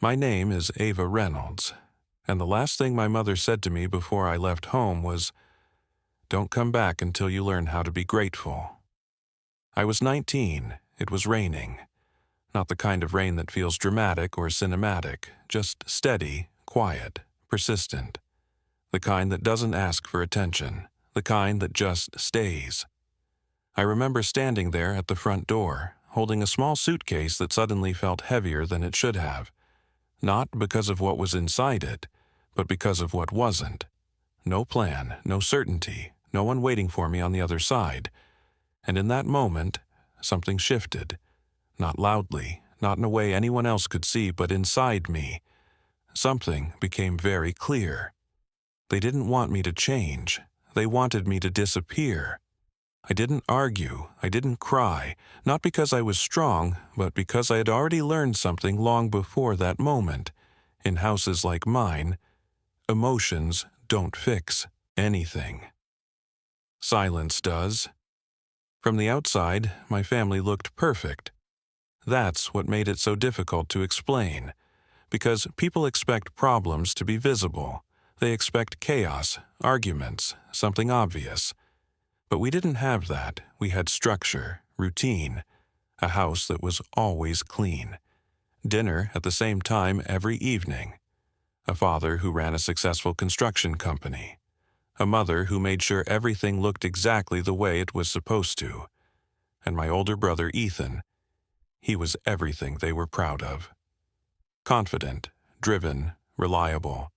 My name is Ava Reynolds, and the last thing my mother said to me before I left home was, "Don't come back until you learn how to be grateful." I was 19. It was raining. Not the kind of rain that feels dramatic or cinematic, just steady, quiet, persistent. The kind that doesn't ask for attention, the kind that just stays. I remember standing there at the front door, holding a small suitcase that suddenly felt heavier than it should have. Not because of what was inside it, but because of what wasn't. No plan, no certainty, no one waiting for me on the other side. And in that moment, something shifted. Not loudly, not in a way anyone else could see, but inside me. Something became very clear. They didn't want me to change. They wanted me to disappear. I didn't argue. I didn't cry, not because I was strong, but because I had already learned something long before that moment. In houses like mine, emotions don't fix anything. Silence does. From the outside, my family looked perfect. That's what made it so difficult to explain, because people expect problems to be visible. They expect chaos, arguments, something obvious. But we didn't have that. We had structure, routine, a house that was always clean, dinner at the same time every evening, a father who ran a successful construction company, a mother who made sure everything looked exactly the way it was supposed to, and my older brother Ethan. He was everything they were proud of. Confident, driven, reliable.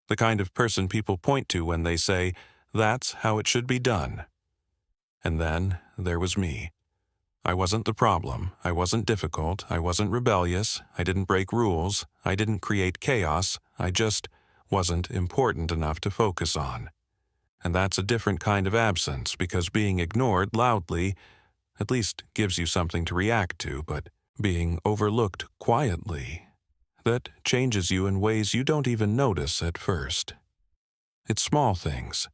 The kind of person people point to when they say, "That's how it should be done." And then there was me. I wasn't the problem. I wasn't difficult. I wasn't rebellious. I didn't break rules. I didn't create chaos. I just wasn't important enough to focus on. And that's a different kind of absence, because being ignored loudly at least gives you something to react to, but being overlooked quietly, that changes you in ways you don't even notice at first. It's small things.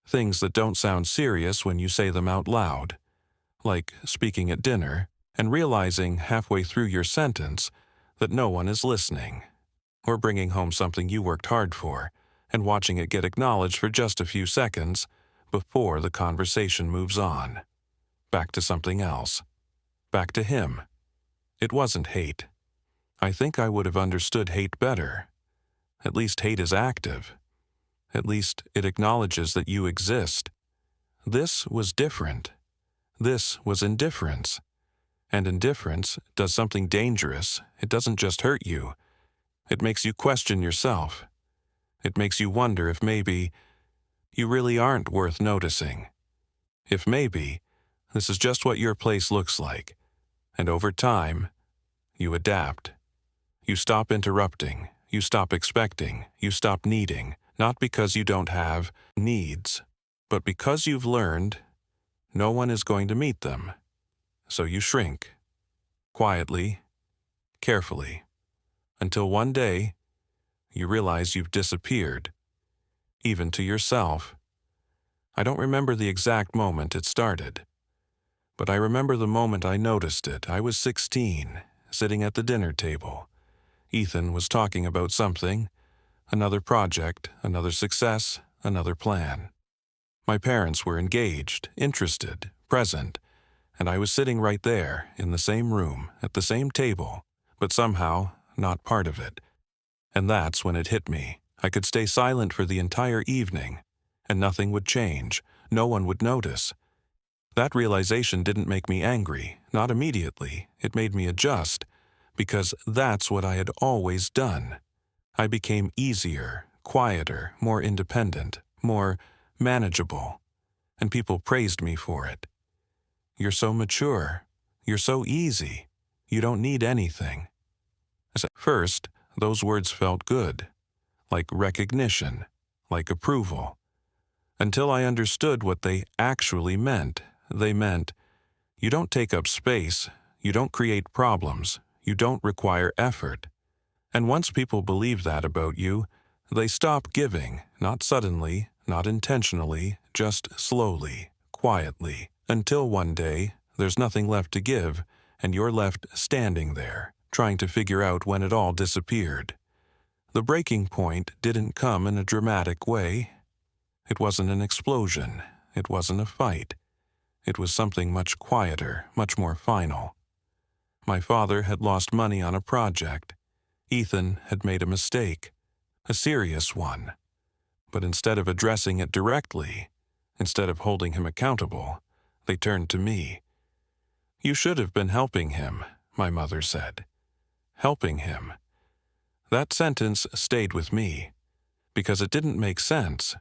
Things that don't sound serious when you say them out loud, like speaking at dinner and realizing halfway through your sentence that no one is listening, or bringing home something you worked hard for and watching it get acknowledged for just a few seconds before the conversation moves on. Back to something else. Back to him. It wasn't hate. I think I would have understood hate better. At least hate is active. At least it acknowledges that you exist. This was different. This was indifference. And indifference does something dangerous. It doesn't just hurt you. It makes you question yourself. It makes you wonder if maybe you really aren't worth noticing. If maybe this is just what your place looks like. And over time, you adapt. You stop interrupting. You stop expecting. You stop needing. Not because you don't have needs, but because you've learned no one is going to meet them. So you shrink, quietly, carefully, until one day you realize you've disappeared, even to yourself. I don't remember the exact moment it started, but I remember the moment I noticed it. I was 16, sitting at the dinner table. Ethan was talking about something. Another project, another success, another plan. My parents were engaged, interested, present, and I was sitting right there, in the same room, at the same table, but somehow not part of it. And that's when it hit me. I could stay silent for the entire evening, and nothing would change. No one would notice. That realization didn't make me angry, not immediately. It made me adjust, because that's what I had always done. I became easier, quieter, more independent, more manageable, and people praised me for it. "You're so mature. You're so easy. You don't need anything." At first, those words felt good, like recognition, like approval, until I understood what they actually meant. They meant, you don't take up space, you don't create problems, you don't require effort. And once people believe that about you, they stop giving, not suddenly, not intentionally, just slowly, quietly, until one day there's nothing left to give, and you're left standing there, trying to figure out when it all disappeared. The breaking point didn't come in a dramatic way. It wasn't an explosion. It wasn't a fight. It was something much quieter, much more final. My father had lost money on a project. Ethan had made a mistake, a serious one. But instead of addressing it directly, instead of holding him accountable, they turned to me. "You should have been helping him," my mother said. Helping him. That sentence stayed with me, because it didn't make sense.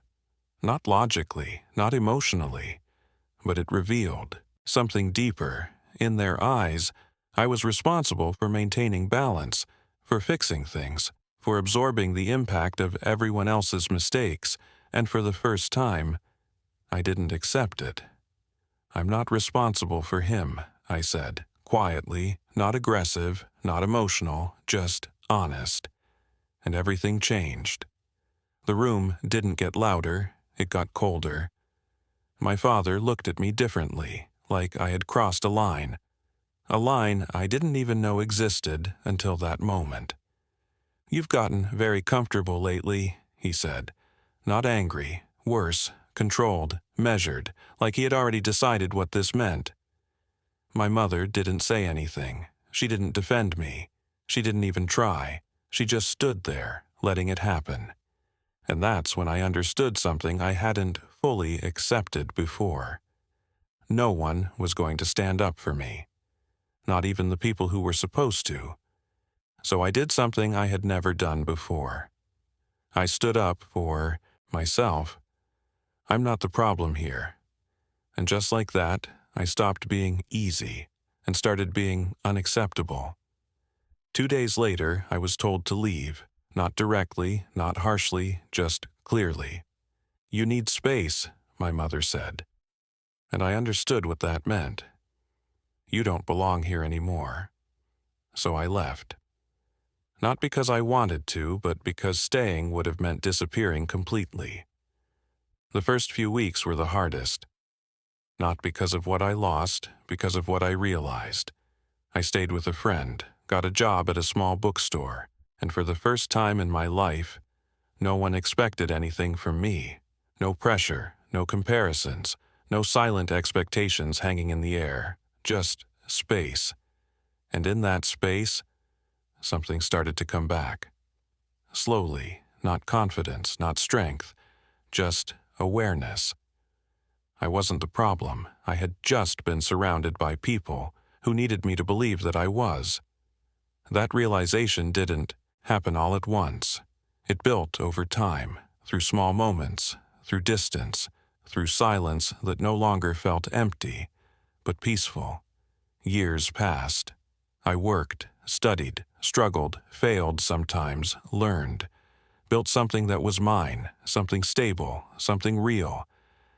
Not logically, not emotionally, but it revealed something deeper. In their eyes, I was responsible for maintaining balance, for fixing things, for absorbing the impact of everyone else's mistakes, and for the first time, I didn't accept it. "I'm not responsible for him," I said, quietly, not aggressive, not emotional, just honest. And everything changed. The room didn't get louder, it got colder. My father looked at me differently, like I had crossed a line I didn't even know existed until that moment. "You've gotten very comfortable lately," he said. Not angry, worse, controlled, measured, like he had already decided what this meant. My mother didn't say anything. She didn't defend me. She didn't even try. She just stood there, letting it happen. And that's when I understood something I hadn't fully accepted before. No one was going to stand up for me. Not even the people who were supposed to. So I did something I had never done before. I stood up for myself. I'm not the problem here. And just like that, I stopped being easy and started being unacceptable. 2 days later, I was told to leave, not directly, not harshly, just clearly. "You need space," my mother said. And I understood what that meant. "You don't belong here anymore." So I left. Not because I wanted to, but because staying would have meant disappearing completely. The first few weeks were the hardest. Not because of what I lost, because of what I realized. I stayed with a friend, got a job at a small bookstore, and for the first time in my life, no one expected anything from me. No pressure, no comparisons, no silent expectations hanging in the air, just space. And in that space, something started to come back. Slowly, not confidence, not strength, just awareness. I wasn't the problem. I had just been surrounded by people who needed me to believe that I was. That realization didn't happen all at once. It built over time, through small moments, through distance, through silence that no longer felt empty, but peaceful. Years passed. I worked, studied, struggled, failed sometimes, learned, built something that was mine, something stable, something real,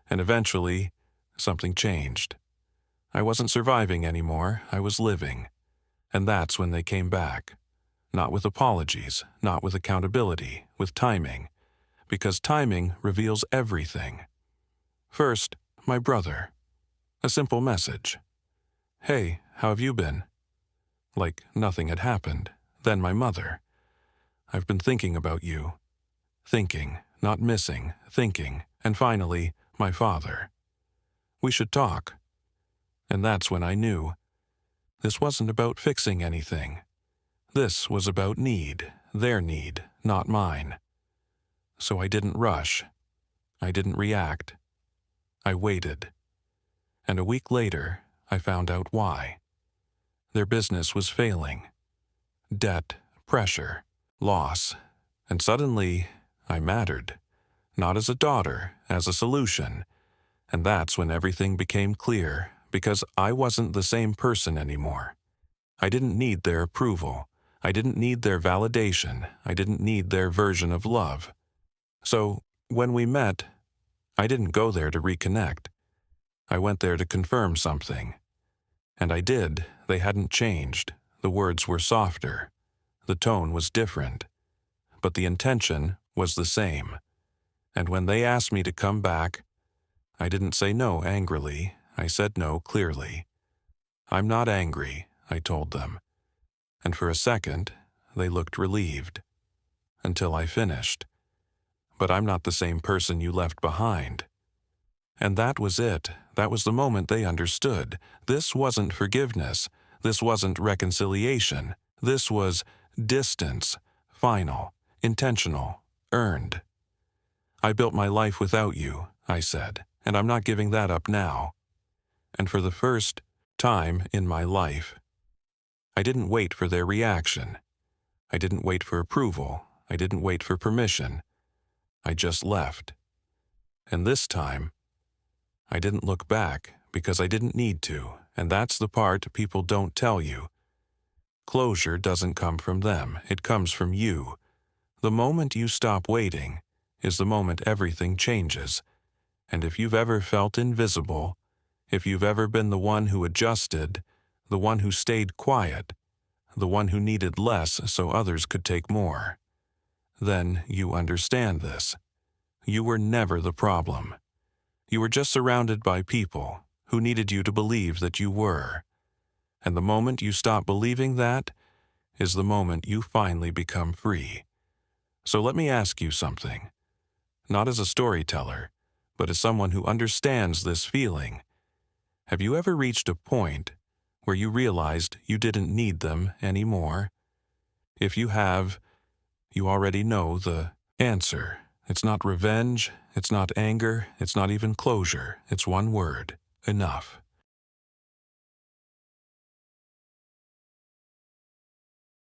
and eventually, something changed. I wasn't surviving anymore, I was living. And that's when they came back. Not with apologies, not with accountability, with timing. Because timing reveals everything. First, my brother. A simple message. "Hey, how have you been?" Like nothing had happened. Then my mother. "I've been thinking about you." Thinking, not missing, thinking. And finally, my father. "We should talk." And that's when I knew. This wasn't about fixing anything. This was about need, their need, not mine. So I didn't rush. I didn't react. I waited. And a week later, I found out why. Their business was failing. Debt, pressure, loss. And suddenly, I mattered. Not as a daughter, as a solution. And that's when everything became clear, because I wasn't the same person anymore. I didn't need their approval. I didn't need their validation. I didn't need their version of love. So, when we met, I didn't go there to reconnect. I went there to confirm something. And I did. They hadn't changed. The words were softer. The tone was different. But the intention was the same. And when they asked me to come back, I didn't say no angrily. I said no clearly. "I'm not angry," I told them. and for a second, they looked relieved. Until I finished. But I'm not the same person you left behind. And that was it. That was the moment they understood. This wasn't forgiveness. This wasn't reconciliation. This was distance. Final. Intentional. Earned. I built my life without you, I said, and I'm not giving that up now. And for the first time in my life, I didn't wait for their reaction. I didn't wait for approval. I didn't wait for permission. I just left. And this time, I didn't look back because I didn't need to, and that's the part people don't tell you. Closure doesn't come from them, it comes from you. The moment you stop waiting is the moment everything changes. And if you've ever felt invisible, if you've ever been the one who adjusted, the one who stayed quiet, the one who needed less so others could take more, then you understand this. You were never the problem. You were just surrounded by people who needed you to believe that you were. And the moment you stop believing that is the moment you finally become free. So let me ask you something. Not as a storyteller, but as someone who understands this feeling. Have you ever reached a point where you realized you didn't need them anymore? If you have, you already know the answer. It's not revenge, it's not anger, it's not even closure. It's one word: enough.